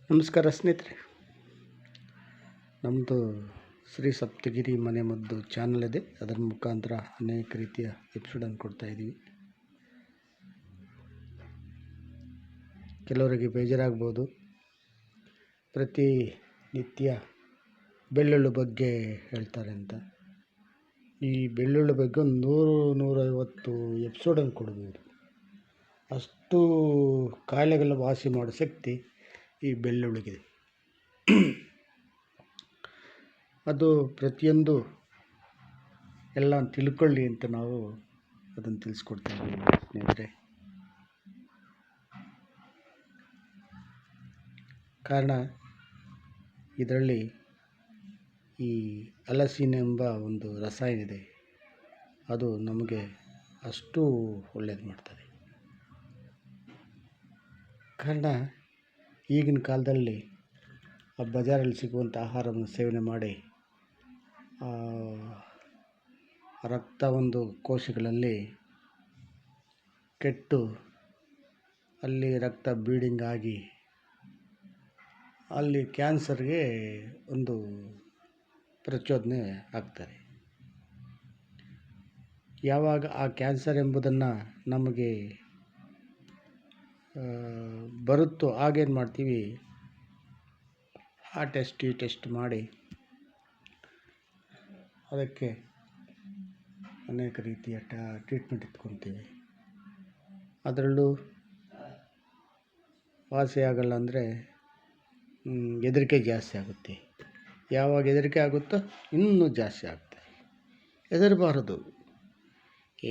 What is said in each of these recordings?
ನಮಸ್ಕಾರ ಸ್ನೇಹಿತರೆ, ನಮ್ಮದು ಶ್ರೀ ಸಪ್ತಗಿರಿ ಮನೆಮದ್ದು ಚಾನಲ್ ಇದೆ. ಅದರ ಮುಖಾಂತರ ಅನೇಕ ರೀತಿಯ ಎಪಿಸೋಡನ್ನು ಕೊಡ್ತಾಯಿದ್ದೀವಿ. ಕೆಲವರಿಗೆ ಬೇಜಾರಾಗ್ಬೋದು, ಪ್ರತಿನಿತ್ಯ ಬೆಳ್ಳುಳ್ಳಿ ಬಗ್ಗೆ ಹೇಳ್ತಾರೆ ಅಂತ. ಈ ಬೆಳ್ಳುಳ್ಳಿ ಬಗ್ಗೆ ಒಂದು 100-150 ಎಪಿಸೋಡನ್ನು ಕೊಡ್ಬೋದು. ಅಷ್ಟು ಕಾಯಿಲೆಗಳ ವಾಸಿ ಮಾಡೋ ಶಕ್ತಿ ಈ ಬೆಳ್ಳುಳ್ಳಿಗಿದೆ. ಅದು ಪ್ರತಿಯೊಂದು ಎಲ್ಲ ತಿಳ್ಕೊಳ್ಳಿ ಅಂತ ನಾವು ಅದನ್ನು ತಿಳಿಸ್ಕೊಡ್ತೀವಿ ಸ್ನೇಹಿತರೆ. ಕಾರಣ ಇದರಲ್ಲಿ ಈ ಅಲಸಿನ್ ಎಂಬ ಒಂದು ರಸಾಯನ ಇದೆ. ಅದು ನಮಗೆ ಅಷ್ಟು ಒಳ್ಳೆಯದು ಮಾಡ್ತದೆ. ಕಾರಣ ಈಗಿನ ಕಾಲದಲ್ಲಿ ಆ ಬಜಾರಲ್ಲಿ ಸಿಗುವಂಥ ಆಹಾರವನ್ನು ಸೇವನೆ ಮಾಡಿ ರಕ್ತ ಒಂದು ಕೋಶಗಳಲ್ಲಿ ಕೆಟ್ಟು ಅಲ್ಲಿ ರಕ್ತ ಬ್ಲೀಡಿಂಗ್ ಆಗಿ ಅಲ್ಲಿ ಕ್ಯಾನ್ಸರ್ಗೆ ಒಂದು ಪ್ರಚೋದನೆ ಆಗ್ತಾರೆ. ಯಾವಾಗ ಆ ಕ್ಯಾನ್ಸರ್ ಎಂಬುದನ್ನು ನಮಗೆ ಬರುತ್ತೋ ಆಗೇನು ಮಾಡ್ತೀವಿ, ಆ ಟೆಸ್ಟ್ ಈ ಟೆಸ್ಟ್ ಮಾಡಿ ಅದಕ್ಕೆ ಅನೇಕ ರೀತಿಯ ಟ್ರೀಟ್ಮೆಂಟ್ ಇಟ್ಕೊತೀವಿ. ಅದರಲ್ಲೂ ವಾಸಿ ಆಗಲ್ಲ ಅಂದರೆ ಹೆದರಿಕೆ ಜಾಸ್ತಿ ಆಗುತ್ತೆ. ಯಾವಾಗ ಹೆದರಿಕೆ ಆಗುತ್ತೋ ಇನ್ನೂ ಜಾಸ್ತಿ ಆಗ್ತದೆ. ಹೆದರಬಾರದು,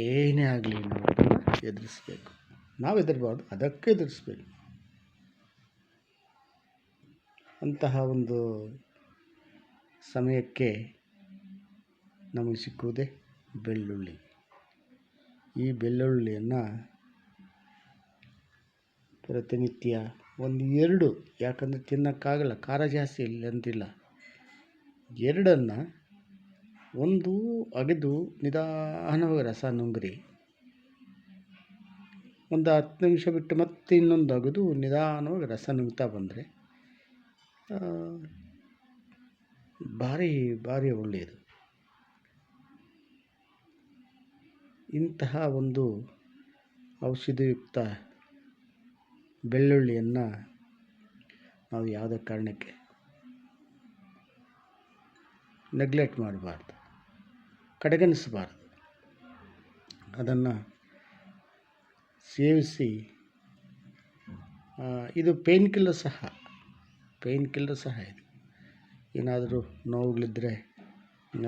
ಏನೇ ಆಗಲಿ ನಾವು ಅದನ್ನು ಎದುರಿಸ್ಬೇಕು. ನಾವು ಹೆದರಬಾರ್ದು, ಅದಕ್ಕೆ ಎದುರಿಸ್ಬೇಕು. ಅಂತಹ ಒಂದು ಸಮಯಕ್ಕೆ ನಮಗೆ ಸಿಕ್ಕುವುದೇ ಬೆಳ್ಳುಳ್ಳಿ. ಈ ಬೆಳ್ಳುಳ್ಳಿಯನ್ನು ಪ್ರತಿನಿತ್ಯ 1-2, ಯಾಕಂದರೆ ತಿನ್ನೋಕ್ಕಾಗಲ್ಲ, ಖಾರ ಜಾಸ್ತಿ ಇಲ್ಲ ಅಂತಿಲ್ಲ, 2 ಒಂದು ಅಗೆದು ನಿಧಾನವಾಗಿ ರಸ ನುಂಗ್ರಿ. ಒಂದು 10 ನಿಮಿಷ ಬಿಟ್ಟು ಮತ್ತೆ ಇನ್ನೊಂದು ಅಗೆದು ನಿಧಾನವಾಗಿ ರಸ ನುಂಗ್ತಾ ಬಂದರೆ ಭಾರಿ ಒಳ್ಳೆಯದು. ಇಂತಹ ಒಂದು ಔಷಧಿಯುಕ್ತ ಬೆಳ್ಳುಳ್ಳಿಯನ್ನು ನಾವು ಯಾವುದೇ ಕಾರಣಕ್ಕೆ ನೆಗ್ಲೆಕ್ಟ್ ಮಾಡಬಾರ್ದು, ಕಡೆಗಣಿಸಬಾರ್ದು. ಅದನ್ನು ಸೇವಿಸಿ. ಇದು ಪೇಯ್ನ್ ಕಿಲ್ಲರ್ ಸಹ ಇದು. ಏನಾದರೂ ನೋವುಗಳಿದ್ದರೆ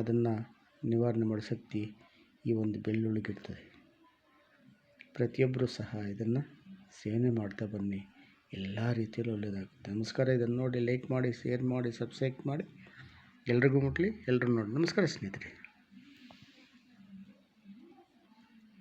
ಅದನ್ನು ನಿವಾರಣೆ ಮಾಡೋ ಶಕ್ತಿ ಈ ಒಂದು ಬೆಳ್ಳುಳ್ಳಿಗಿರ್ತದೆ. ಪ್ರತಿಯೊಬ್ಬರೂ ಸಹ ಇದನ್ನು ಸೇವನೆ ಮಾಡ್ತಾ ಬನ್ನಿ, ಎಲ್ಲ ರೀತಿಯಲ್ಲೂ ಒಳ್ಳೆಯದಾಗುತ್ತೆ. ನಮಸ್ಕಾರ. ಇದನ್ನು ನೋಡಿ ಲೈಕ್ ಮಾಡಿ, ಶೇರ್ ಮಾಡಿ, ಸಬ್ಸ್ಕ್ರೈಬ್ ಮಾಡಿ, ಎಲ್ರಿಗೂ ಮುಟ್ಲಿ, ಎಲ್ಲರೂ ನೋಡಿ. ನಮಸ್ಕಾರ ಸ್ನೇಹಿತರೆ.